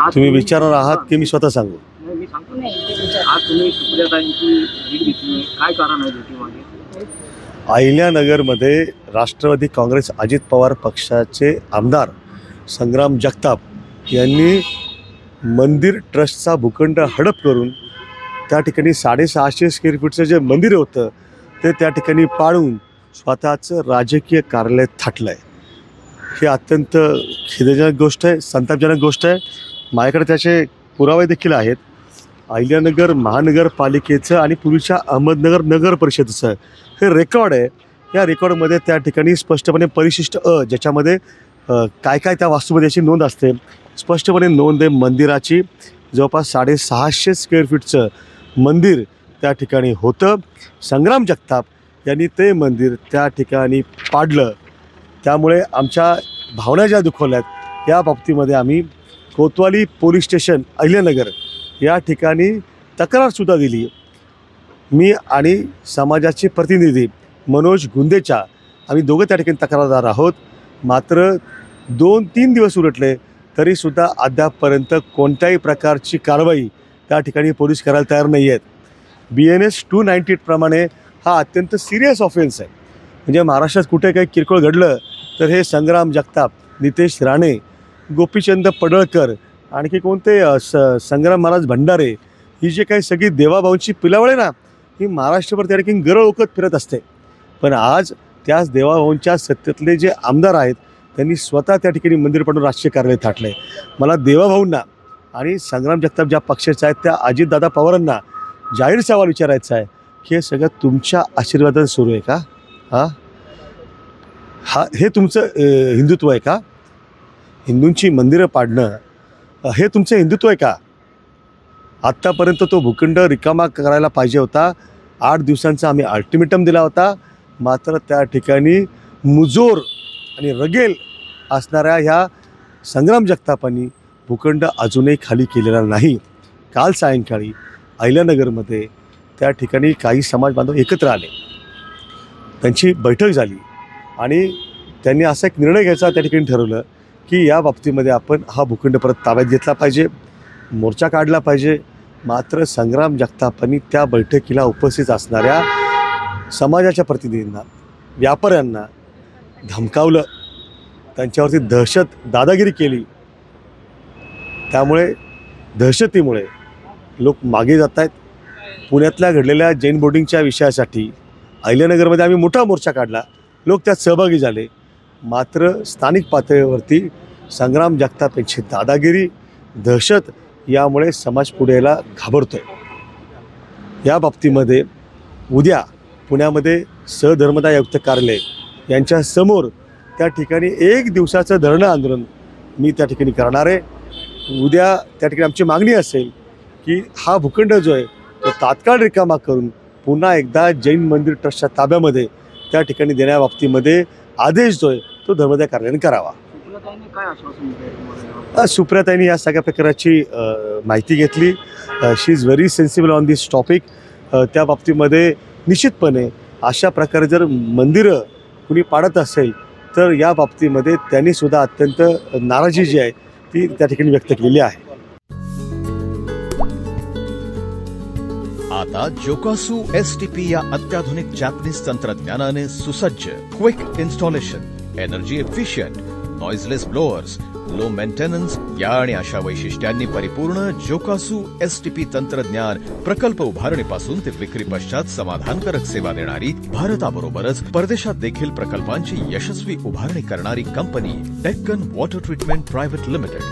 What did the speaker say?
तुम्ही विचारणार आहात की मी स्वतः सांगू? मी सांगतो आज तुम्ही सुप्रियाताईंची भेट घेतली, काय कारण आहे भेटीमागे? अहिल्यानगरमध्ये राष्ट्रवादी काँग्रेस अजित पवार पक्षाचे आमदार संग्राम जगताप यांनी मंदिर ट्रस्टचा भूखंड हडप करून त्या ठिकाणी 650 स्क्वेअर फीटचं जे मंदिर होतं ते त्या ठिकाणी पाडून स्वतःचं राजकीय कार्यालय थाटलं आहे. ही अत्यंत खेदजनक गोष्ट आहे, संतापजनक गोष्ट आहे. माझ्याकडे त्याचे पुरावे देखील आहेत. अहिल्यानगर महानगरपालिकेचं आणि पूर्वीच्या अहमदनगर नगर परिषदेचं हे रेकॉर्ड आहे. या रेकॉर्डमध्ये त्या ठिकाणी स्पष्टपणे परिशिष्ट ज्याच्यामध्ये काय काय त्या वास्तूमध्ये याची नोंद असते, स्पष्टपणे नोंद आहे मंदिराची. जवळपास 650 स्क्वेअर फीटचं मंदिर त्या ठिकाणी होतं. संग्राम जगताप यांनी ते मंदिर त्या ठिकाणी पाडलं. त्यामुळे आमच्या भावना ज्या दुखावल्यात या बाबतीमध्ये आम्ही कोतवाली पोलीस स्टेशन अहिल्यानगर या ठिकाणी तक्रारसुद्धा दिली. मी आणि समाजाचे प्रतिनिधी मनोज गुंदेचा आम्ही दोघं त्या ठिकाणी तक्रारदार आहोत. मात्र 2-3 दिवस उलटले तरीसुद्धा अद्यापपर्यंत कोणत्याही प्रकारची कारवाई त्या ठिकाणी पोलीस करायला तयार नाही आहेत. BNS 298 प्रमाणे हा अत्यंत सिरियस ऑफेन्स आहे. म्हणजे महाराष्ट्रात कुठे काही किरकोळ घडलं तर हे संग्राम जगताप, नितेश राणे, गोपीचंद पडळकर, आणखी कोणते संग्राम महाराज भंडारे, ही जे काही सगळी देवाभाऊंची पिलावळ आहे ना, ही महाराष्ट्रभर त्या ठिकाणी गरळ ओकत फिरत असते. पण आज त्याच देवाभाऊंच्या सत्तेतले जे आमदार आहेत त्यांनी स्वतः त्या ठिकाणी मंदिर पाडून राजकीय कार्यालय थाटले. मला देवाभाऊंना आणि संग्राम जगताप ज्या पक्षाचे आहेत त्या अजितदादा पवारांना जाहीर सवाल विचारायचा आहे की हे सगळं तुमच्या आशीर्वादाने सुरू आहे का? हे तुमचं हिंदुत्व आहे का? हिंदूंची मंदिरं पाडणं हे तुमचं हिंदुत्व आहे का? आत्तापर्यंत तो भूखंड रिकामा करायला पाहिजे होता. 8 दिवसांचा आम्ही अल्टिमेटम दिला होता. मात्र त्या ठिकाणी मुजोर आणि रगेल असणाऱ्या ह्या संग्राम जगतापांनी भूखंड अजूनही खाली केलेला नाही. काल सायंकाळी अहिल्यानगरमध्ये त्या ठिकाणी काही समाज बांधव एकत्र आले, त्यांची बैठक झाली आणि त्यांनी असा एक निर्णय घ्यायचा त्या ठिकाणी ठरवलं की या बाबतीमध्ये आपण हा भूखंड परत ताब्यात घेतला पाहिजे, मोर्चा काढला पाहिजे. मात्र संग्राम जगतापांनी त्या बैठकीला उपस्थित असणाऱ्या समाजाच्या प्रतिनिधींना, व्यापाऱ्यांना धमकावलं, त्यांच्यावरती दादागिरी केली. त्यामुळे दहशतीमुळे लोक मागे जात आहेत. पुण्यातल्या घडलेल्या जैन बोर्डिंगच्या विषयासाठी अहिल्यानगरमध्ये आम्ही मोठा मोर्चा काढला, लोक त्यात सहभागी झाले. मात्र स्थानिक पातळीवरती संग्राम जगताप यांची दादागिरी, दहशत यामुळे समाज पुढे यायला घाबरतो आहे. या बाबतीमध्ये उद्या पुण्यामध्ये सहधर्मदा आयुक्त कार्यालय यांच्यासमोर त्या ठिकाणी 1 दिवसाचं धरणं आंदोलन मी त्या ठिकाणी करणार आहे. उद्या त्या ठिकाणी आमची मागणी असेल की हा भूखंड जो आहे तो तात्काळ रिकामा करून पुन्हा एकदा जैन मंदिर ट्रस्टच्या ताब्यामध्ये त्या ठिकाणी देण्याबाबतीमध्ये आदेश जो आहे तो धर्मदाय कार्यालयाने करावा. सुप्रियाताईंनी या सगळ्या प्रकाराची माहिती घेतली. She is very sensible on this topic. त्या बाबतीमध्ये निश्चितपणे अशा प्रकारे जर मंदिरं कुणी पाडत असेल तर या बाबतीमध्ये त्यांनीसुद्धा अत्यंत नाराजी जी आहे ती त्या ठिकाणी व्यक्त केलेली आहे. आता जोकासू STP या अत्याधुनिक जॅपनीज तंत्रज्ञानाने सुसज्ज, quick installation, energy efficient, noiseless blowers, low maintenance या आणि अशा वैशिष्ट्यांनी परिपूर्ण जोकासू STP तंत्रज्ञान प्रकल्प उभारणीपासून ते विक्री पश्चात समाधानकारक सेवा देणारी, भारताबरोबरच परदेशात देखील प्रकल्पांची यशस्वी उभारणी करणारी company Deccan water treatment private limited.